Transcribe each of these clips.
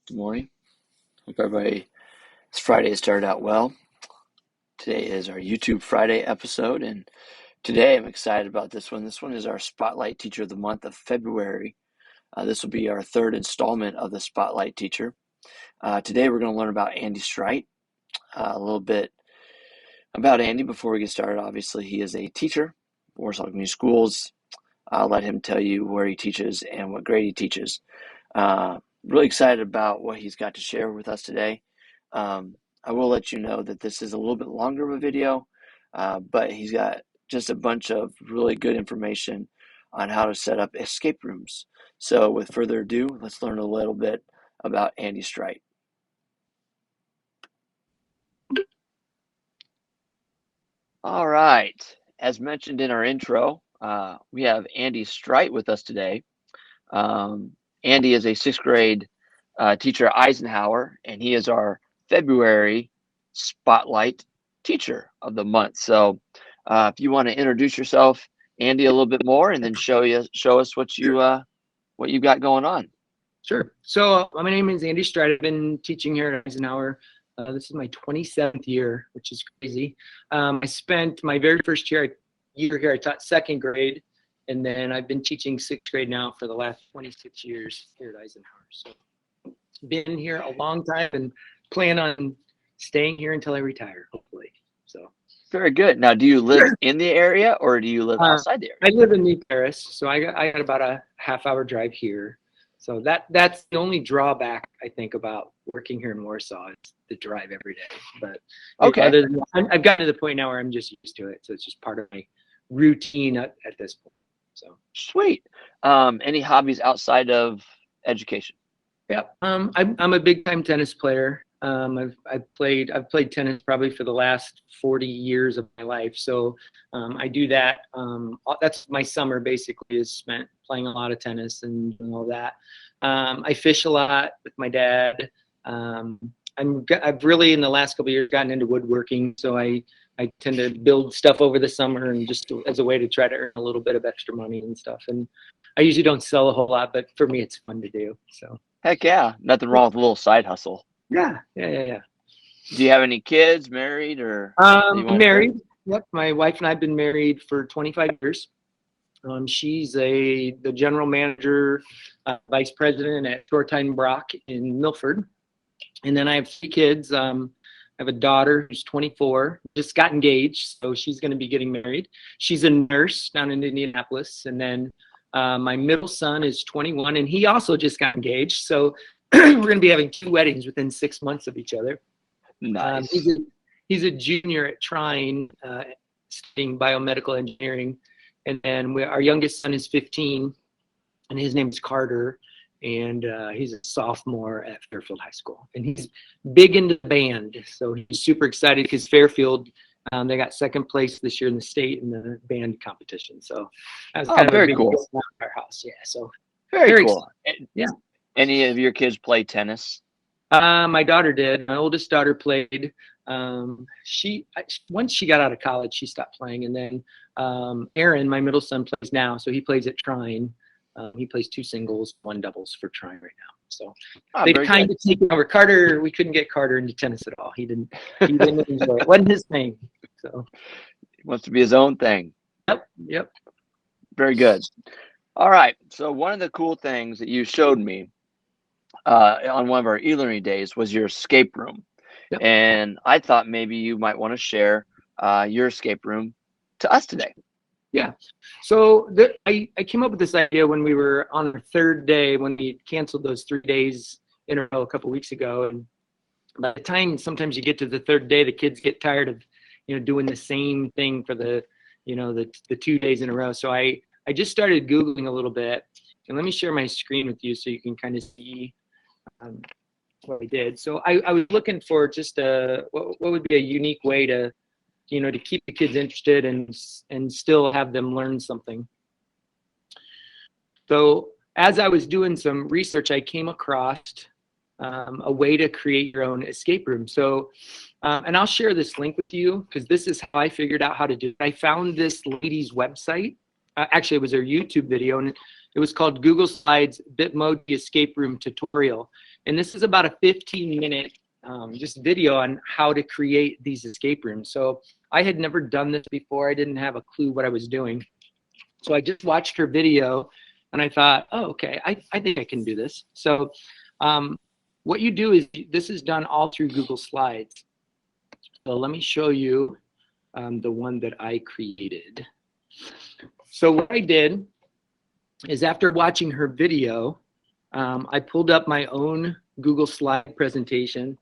Good morning. Hope everybody's Friday started out well. Today is our YouTube Friday episode, and today I'm excited about this one. This one is our Spotlight Teacher of the month of February. This will be our third installment of the Spotlight Teacher. Today we're going to learn about Andy Streit, a little bit about Andy before we get started. Obviously, he is a teacher, Warsaw Community Schools. I'll let him tell you where he teaches and what grade he teaches. Really excited about what he's got to share with us today. I will let you know that this is a little bit longer of a video, but he's got just a bunch of really good information on how to set up escape rooms. So with further ado, let's learn a little bit about Andy Streit. All right. As mentioned in our intro, we have Andy Streit with us today. Andy is a sixth grade teacher at Eisenhower, and he is our February Spotlight Teacher of the month. So if you want to introduce yourself, Andy, a little bit more, and then show us what you've got going on. Sure. So my name is Andy Streit. I've been teaching here at Eisenhower. This is my 27th year, which is crazy. I spent my very first year here, I taught second grade, and then I've been teaching sixth grade now for the last 26 years here at Eisenhower. So been here a long time and plan on staying here until I retire, hopefully. So very good. Now, do you live in the area or do you live outside the area? I live in New Paris, so I got about a half-hour drive here. So that's the only drawback I think about working here in Warsaw is the drive every day. But okay, other than that, I've gotten to the point now where I'm just used to it, so it's just part of my routine at this point. So sweet. Any hobbies outside of education? Yeah, I'm a big time tennis player. I've played tennis probably for the last 40 years of my life. So I do that. That's my summer basically is spent playing a lot of tennis and doing all that. I fish a lot with my dad. I've really in the last couple of years gotten into woodworking. So I tend to build stuff over the summer and just as a way to try to earn a little bit of extra money and stuff. And I usually don't sell a whole lot, but for me it's fun to do. So. Heck yeah, nothing wrong with a little side hustle. Yeah. Do you have any kids, married or? Married. Yep. My wife and I have been married for 25 years. She's the general manager, vice president at Shortine Brock in Milford. And then I have 3 kids. I have a daughter who's 24, just got engaged, so she's going to be getting married. She's a nurse down in Indianapolis. And then my middle son is 21, and he also just got engaged. So we're going to be having 2 weddings within 6 months of each other. Nice. He's a junior at Trine, studying biomedical engineering. And then our youngest son is 15, and his name is Carter, and he's a sophomore at Fairfield High School. And he's big into the band, so he's super excited because Fairfield, they got second place this year in the state in the band competition. So that was kind of very a big cool. deal at our house. Yeah, so very cool. Yeah. Any of your kids play tennis? My daughter did. My oldest daughter played. Once she got out of college, she stopped playing. And then Aaron, my middle son, plays now. So he plays at Trine. He plays 2 singles, 1 doubles for Trine right now. So they've kind of taken over. Carter, we couldn't get Carter into tennis at all. He didn't enjoy it. Wasn't his thing. So he wants to be his own thing. Yep. Very good. All right. So one of the cool things that you showed me on one of our e-learning days was your escape room. Yep. And I thought maybe you might want to share your escape room to us today. Yeah. So I came up with this idea when we were on our 3rd day, when we canceled those 3 days in a row a couple of weeks ago. And by the time sometimes you get to the 3rd day, the kids get tired of, doing the same thing for the 2 days in a row. So I just started Googling a little bit, and let me share my screen with you so you can kind of see what we did. So I was looking for just what would be a unique way to keep the kids interested and still have them learn something. So as I was doing some research, I came across a way to create your own escape room. So, and I'll share this link with you because this is how I figured out how to do it. I found this lady's website actually it was their YouTube video, and it was called Google Slides Bitmoji Escape Room Tutorial. And this is about a 15-minute just video on how to create these escape rooms. So I had never done this before. I didn't have a clue what I was doing. So I just watched her video and I thought, oh, okay, I think I can do this. So what you do is, this is done all through Google Slides. So let me show you the one that I created. So what I did is, after watching her video, I pulled up my own Google Slide presentation,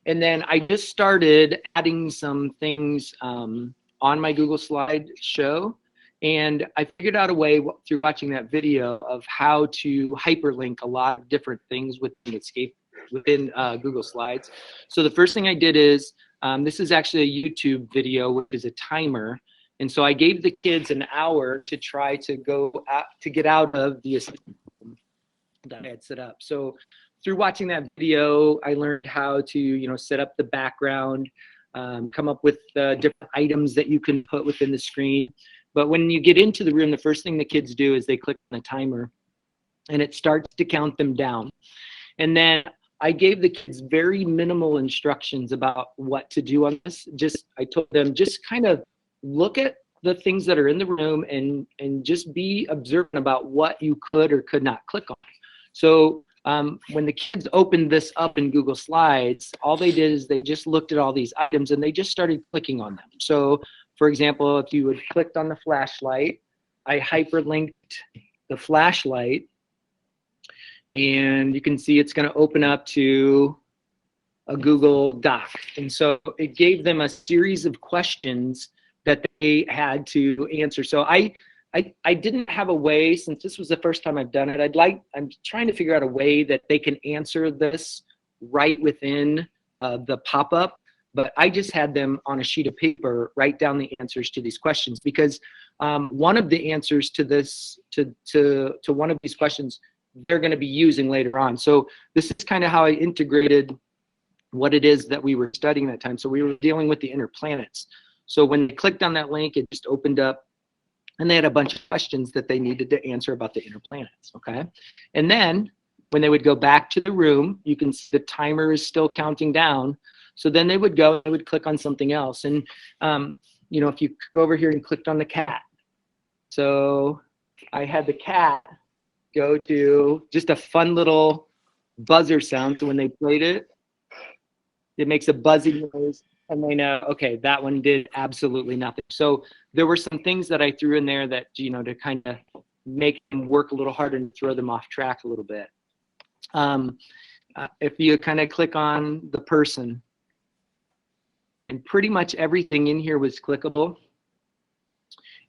and then I just started adding some things on my Google Slide show. And I figured out a way through watching that video of how to hyperlink a lot of different things within Google Slides. So the first thing I did is, this is actually a YouTube video, which is a timer. And so I gave the kids an hour to try to get out of the escape room that I had set up. So through watching that video, I learned how to, set up the background, come up with different items that you can put within the screen. But when you get into the room, the first thing the kids do is they click on the timer, and it starts to count them down. And then I gave the kids very minimal instructions about what to do on this. I told them, just kind of look at the things that are in the room and just be observant about what you could or could not click on. So when the kids opened this up in Google Slides, all they did is they just looked at all these items and they just started clicking on them. So for example, if you had clicked on the flashlight, I hyperlinked the flashlight, and you can see it's going to open up to a Google Doc. And so it gave them a series of questions that they had to answer. So I didn't have a way, since this was the first time I've done it, I'm trying to figure out a way that they can answer this right within the pop-up. But I just had them on a sheet of paper write down the answers to these questions, because one of the answers to this, to one of these questions, they're going to be using later on. So this is kind of how I integrated what it is that we were studying that time. So we were dealing with the inner planets. So when they clicked on that link, it just opened up, and they had a bunch of questions that they needed to answer about the inner planets. Okay, and then when they would go back to the room, you can see the timer is still counting down. So then they would go, they would click on something else. And, if you go over here and clicked on the cat. So I had the cat go to just a fun little buzzer sound. So when they played it, it makes a buzzing noise, and they know, okay, that one did absolutely nothing. So there were some things that I threw in there that, to kind of make them work a little harder and throw them off track a little bit. If you kind of click on the person, and pretty much everything in here was clickable.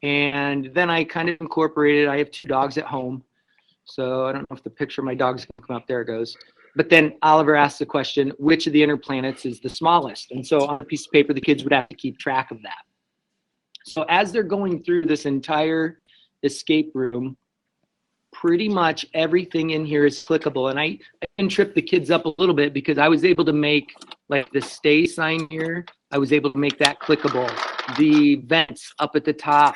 And then I kind of incorporated, I have 2 dogs at home. So I don't know if the picture of my dog's gonna come up. There it goes. But then Oliver asked the question, which of the inner planets is the smallest? And so on a piece of paper, the kids would have to keep track of that. So as they're going through this entire escape room, pretty much everything in here is clickable. And I can trip the kids up a little bit, because I was able to make, like, the stay sign here, I was able to make that clickable. The vents up at the top,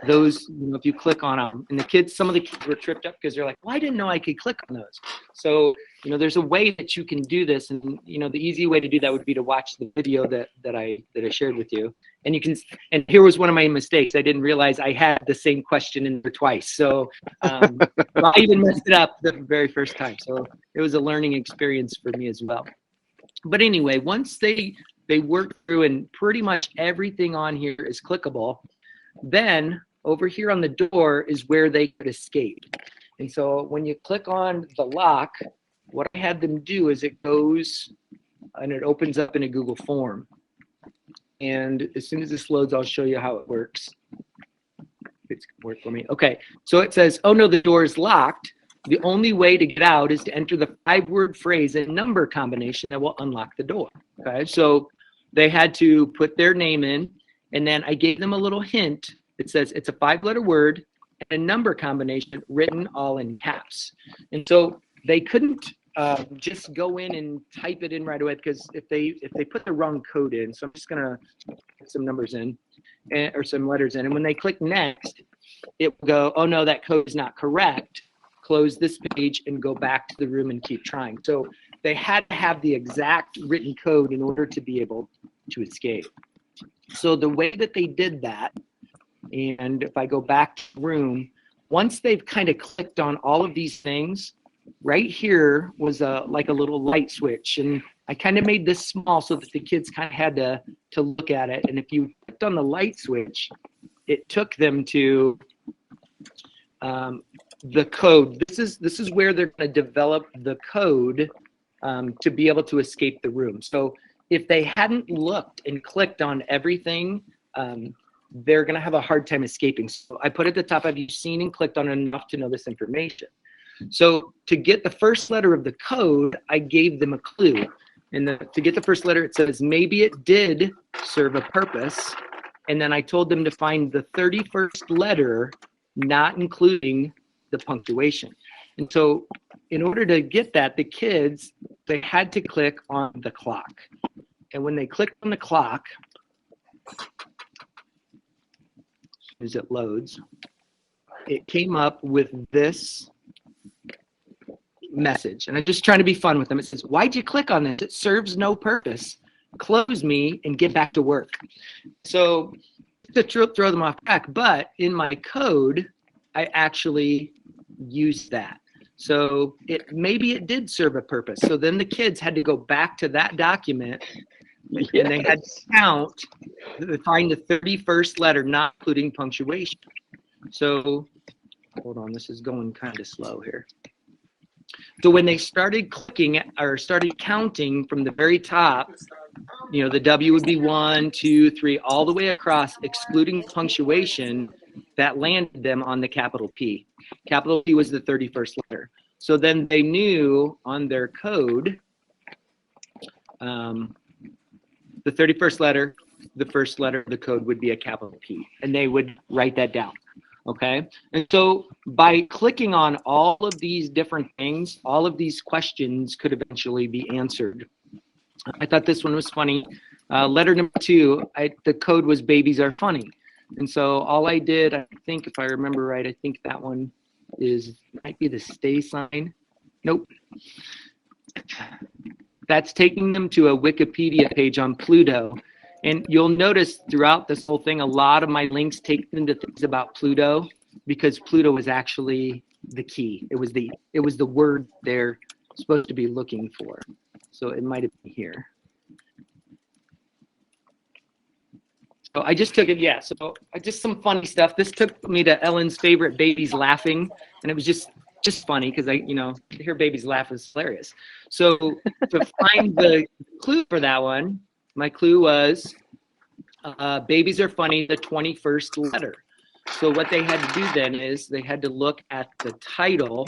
those, if you click on them, and some of the kids were tripped up because they're like, well, I didn't know I could click on those. So, there's a way that you can do this. And, the easy way to do that would be to watch the video that I shared with you. And and here was one of my mistakes. I didn't realize I had the same question in there twice. So I even messed it up the very first time. So it was a learning experience for me as well. But anyway, once they work through, and pretty much everything on here is clickable, then over here on the door is where they could escape. And so when you click on the lock, what I had them do is it goes and it opens up in a Google form. And as soon as this loads, I'll show you how it works. It's gonna work for me. Okay, so it says, oh no, the door is locked. The only way to get out is to enter the 5-word phrase and number combination that will unlock the door. Okay, so they had to put their name in, and then I gave them a little hint. It says it's a 5-letter word and a number combination written all in caps. And so they couldn't just go in and type it in right away, because if they put the wrong code in, so I'm just gonna put some numbers in, or some letters in, and when they click next, it will go, oh no, that code is not correct. Close this page and go back to the room and keep trying. So they had to have the exact written code in order to be able to escape. So the way that they did that, and if I go back to the room, once they've kind of clicked on all of these things, right here was like a little light switch. And I kind of made this small so that the kids kind of had to look at it. And if you clicked on the light switch, it took them to the code. This is where they're going to develop the code to be able to escape the room. So if they hadn't looked and clicked on everything, they're going to have a hard time escaping. So I put at the top, have you seen and clicked on enough to know this information? So to get the first letter of the code, I gave them a clue. And to get the first letter, it says, maybe it did serve a purpose. And then I told them to find the 31st letter, not including the punctuation. And so in order to get that, the kids, they had to click on the clock. And when they clicked on the clock, as it loads, it came up with this message. And I'm just trying to be fun with them. It says, why'd you click on this? It serves no purpose. Close me and get back to work. So to throw them off track, but in my code, I actually used that. So maybe it did serve a purpose. So then the kids had to go back to that document and they had to count, find the 31st letter, not including punctuation. So hold on, this is going kind of slow here. So when they started clicking or started counting from the very top, you know, the W would be 1, 2, 3, all the way across, excluding punctuation, that landed them on the capital P. Capital P was the 31st letter. So then they knew on their code, the 31st letter, the first letter of the code would be a capital P, and they would write that down. Okay. And so by clicking on all of these different things, all of these questions could eventually be answered. I thought this one was funny. Letter number 2, the code was babies are funny. And so all I did, I think if I remember right, I think that one might be the stay sign. Nope. That's taking them to a Wikipedia page on Pluto. And you'll notice throughout this whole thing, a lot of my links take them to things about Pluto, because Pluto is actually the key. It was the word they're supposed to be looking for. So it might have been here. So I just took it, yeah. So just some funny stuff. This took me to Ellen's favorite, babies laughing, and it was just funny because to hear babies laugh is hilarious. So to find the clue for that one, my clue was babies are funny, the 21st letter. So what they had to do then is they had to look at the title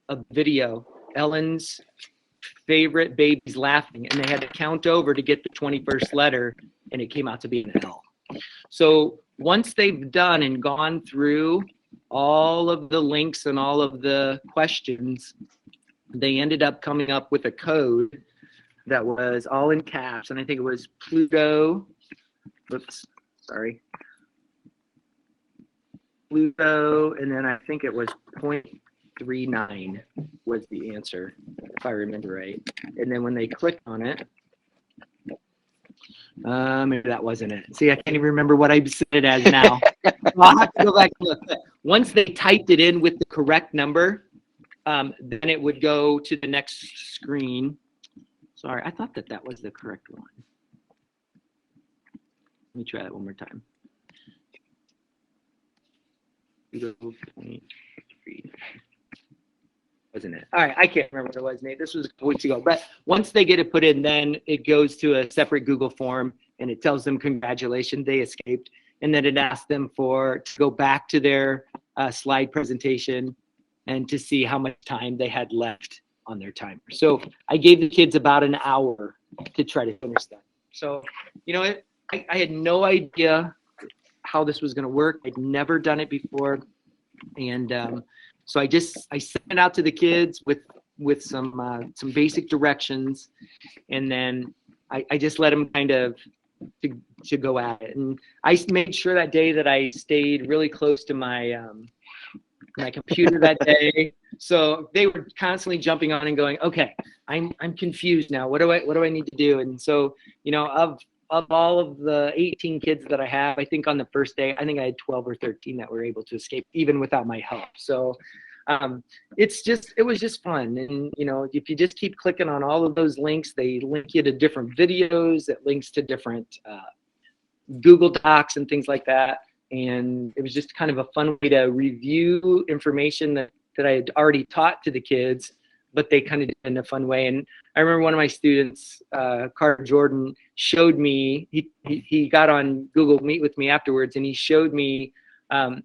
of the video, Ellen's favorite babies laughing, and they had to count over to get the 21st letter, and it came out to be an L. So once they've done and gone through all of the links and all of the questions, they ended up coming up with a code that was all in caps, and I think it was Pluto. Oops, sorry. Pluto, and then I think it was 0.39 was the answer, if I remember right. And then when they clicked on it, maybe that wasn't it. See, I can't even remember what I set it as now. I'll have to go back and look. Once they typed it in with the correct number, then it would go to the next screen. Sorry, I thought that was the correct one. Let me try that one more time. 0.3. Wasn't it? All right, I can't remember what it was, Nate. This was a couple weeks ago. But once they get it put in, then it goes to a separate Google form, and it tells them congratulations, they escaped. And then it asks them to go back to their slide presentation and to see how much time they had left on their timer. So I gave the kids about an hour to try to finish that. So, I had no idea how this was going to work. I'd never done it before. And so I sent it out to the kids with some basic directions. And then I just let them kind of to go at it. And I made sure that day that I stayed really close to my computer that day. So they were constantly jumping on and going, okay, I'm confused now. What do I need to do? And so, of all of the 18 kids that I have, I think on the first day, I think I had 12 or 13 that were able to escape even without my help. So it was just fun. And, if you just keep clicking on all of those links, they link you to different videos, it links to different Google Docs and things like that. And it was just kind of a fun way to review information that I had already taught to the kids, but they kind of did it in a fun way. And I remember one of my students, Carter Jordan, showed me, he got on Google Meet with me afterwards, and he showed me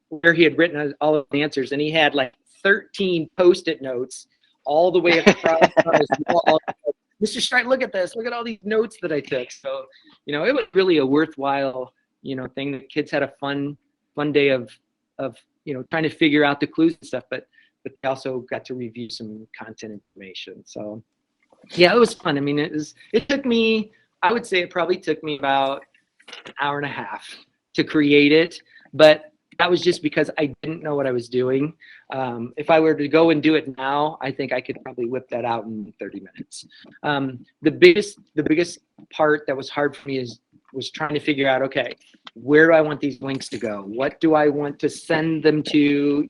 where he had written all of the answers. And he had like 13 Post-it notes all the way across on his wall. Mr. Streit, look at this. Look at all these notes that I took. So, it was really a worthwhile, thing. The kids had a fun day of trying to figure out the clues and stuff, but they also got to review some content information. So yeah, it was fun. I mean, I would say it probably took me about an hour and a half to create it, but that was just because I didn't know what I was doing. If I were to go and do it now, I think I could probably whip that out in 30 minutes. The biggest part that was hard for me was trying to figure out, okay, where do I want these links to go? What do I want to send them to?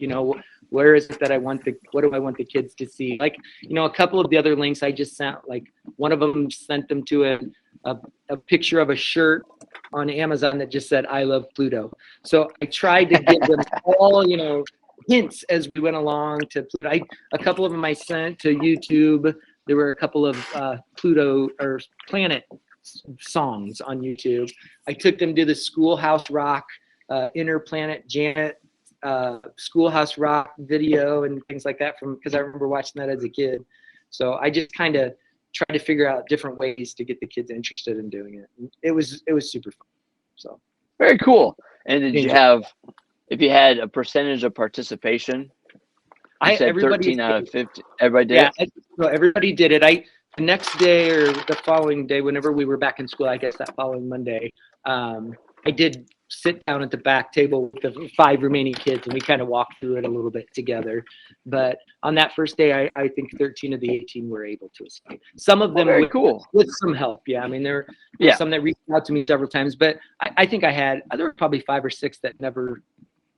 Where is it that what do I want the kids to see? Like, a couple of the other links I just sent, like one of them sent them to a picture of a shirt on Amazon that just said, I love Pluto. So I tried to give them all, hints as we went along to Pluto. A couple of them I sent to YouTube. There were a couple of Pluto or planet songs on YouTube. I took them to the Schoolhouse Rock, Inner Planet Janet Schoolhouse Rock video and things like that because I remember watching that as a kid. So I just kind of tried to figure out different ways to get the kids interested in doing it. And it was super fun. So very cool. And did you have, if you had a percentage of participation? You said 13 out of 50. Everybody did it? Yeah, so everybody did it. The next day or the following day, whenever we were back in school, I guess that following Monday, I did sit down at the back table with the 5 remaining kids, and we kind of walked through it a little bit together. But on that first day, I think 13 of the 18 were able to escape. Some of them with some help. Yeah, I mean, there were some that reached out to me several times, but I think there were probably 5 or 6 that never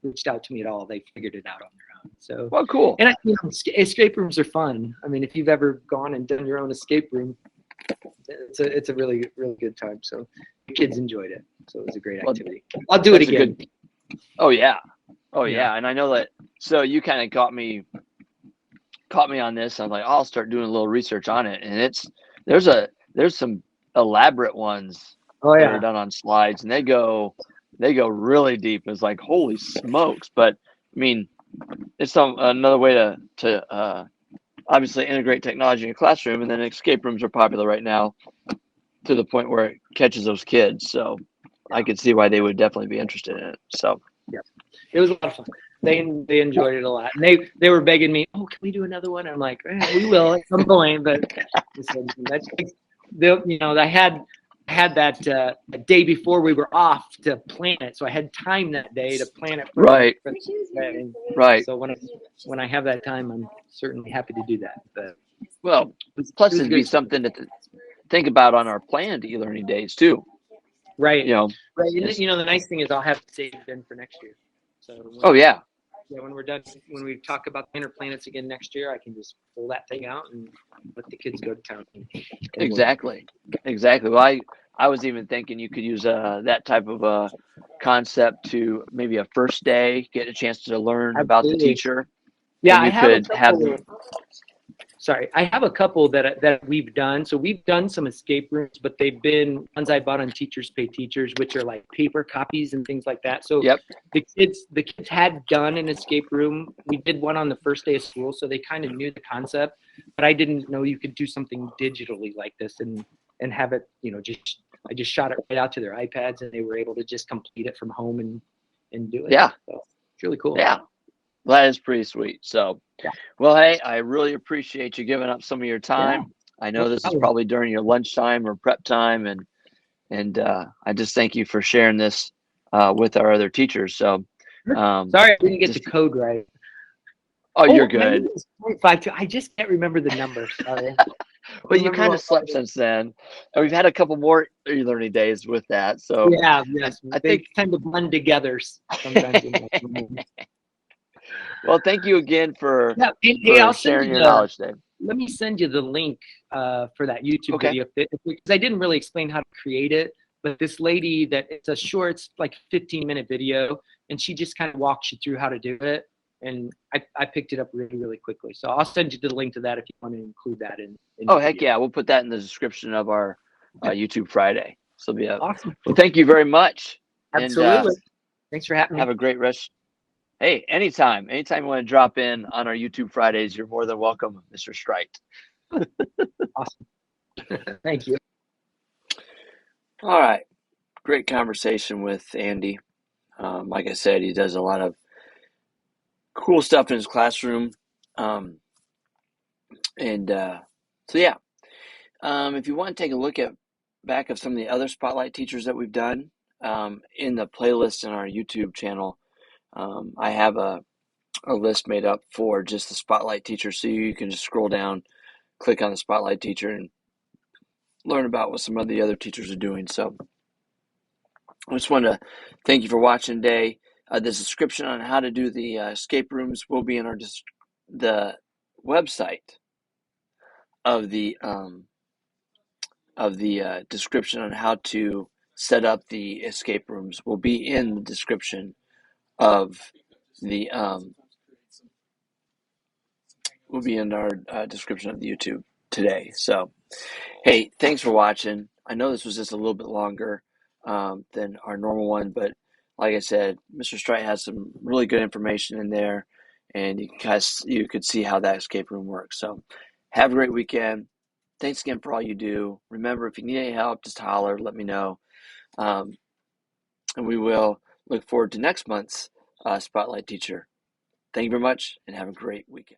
reached out to me at all. They figured it out on their own. So well, cool. And escape rooms are fun. I mean, if you've ever gone and done your own escape room, it's a really, really good time. So the kids enjoyed it. So it was a great activity. I'll do it again. Oh yeah. And I know that. So you kind of caught me on this. I'm like, I'll start doing a little research on it. And there's some elaborate ones that are done on slides, and they go really deep. It's like, holy smokes. But I mean, it's another way to obviously integrate technology in your classroom, and then escape rooms are popular right now to the point where it catches those kids. So I could see why they would definitely be interested in it. So yeah, it was a lot of fun. They enjoyed it a lot, and they were begging me, "Oh, can we do another one?" And I'm like, "We will at some point." But I had that a day before we were off to plan it, so I had time that day to plan it. Right. So when I have that time, I'm certainly happy to do that. But plus it'd be something to think about on our planned e-learning days too. Right. Right. The nice thing is I'll have it saved in for next year. So when we're done, when we talk about inner planets again next year, I can just pull that thing out and let the kids go to town. Exactly. Well, I was even thinking you could use that type of a concept to maybe a first day, get a chance to learn about the teacher. Yeah, I have a couple that we've done. So we've done some escape rooms, but they've been ones I bought on Teachers Pay Teachers, which are like paper copies and things like that. So the kids had done an escape room. We did one on the first day of school, so they kind of knew the concept, but I didn't know you could do something digitally like this and have it, I just shot it right out to their iPads, and they were able to just complete it from home and do it. Yeah. So it's really cool. Yeah. Well, that is pretty sweet. So, well, hey, I really appreciate you giving up some of your time. I know this is probably during your lunchtime or prep time, and And I just thank you for sharing this with our other teachers. So, Sorry, I didn't get the just code right. oh, you're Oh, my name good. is 0.52. I just can't remember the number. Sorry. Well, you Remember kind of what slept since then, and we've had a couple more e-learning days with that. So, Yeah, I, yes. I They think. tend to blend together sometimes in my brain. Well, thank you again Yeah, hey, I'll send sharing you your knowledge today. let me send you the link for that YouTube Okay. video because I didn't really explain how to create it, but this lady that it's a short, it's like 15-minute video, and she just kind of walks you through how to do it. And I picked it up really, really quickly. So I'll send you the link to that if you want to include that in Oh, the heck video. yeah. We'll put that in the description of our YouTube Friday. So be up. Awesome. Well, thank you very much. And Absolutely. Thanks for having have me. a great rest. Hey, anytime. Anytime you want to drop in on our YouTube Fridays, you're more than welcome, Mr. Streit. Awesome. Thank you. All right. Great conversation with Andy. Like I said, he does a lot of cool stuff in his classroom. And so, yeah. If you want to take a look at back of some of the other Spotlight teachers that we've done in the playlist in our YouTube channel, I have a list made up for just the Spotlight teacher. So you can just scroll down, click on the Spotlight teacher, and learn about what some of the other teachers are doing. So I just want to thank you for watching today. The description on how to do the escape rooms will be in the website of the description on how to set up the escape rooms will be in the description of the will be in our description of the YouTube today. So, hey, thanks for watching. I know this was just a little bit longer than our normal one, but like I said, Mr. Strite has some really good information in there, and you could see how that escape room works. So, have a great weekend. Thanks again for all you do. Remember, if you need any help, just holler, let me know. Um, and we will look forward to next month's Spotlight Teacher. Thank you very much, and have a great weekend.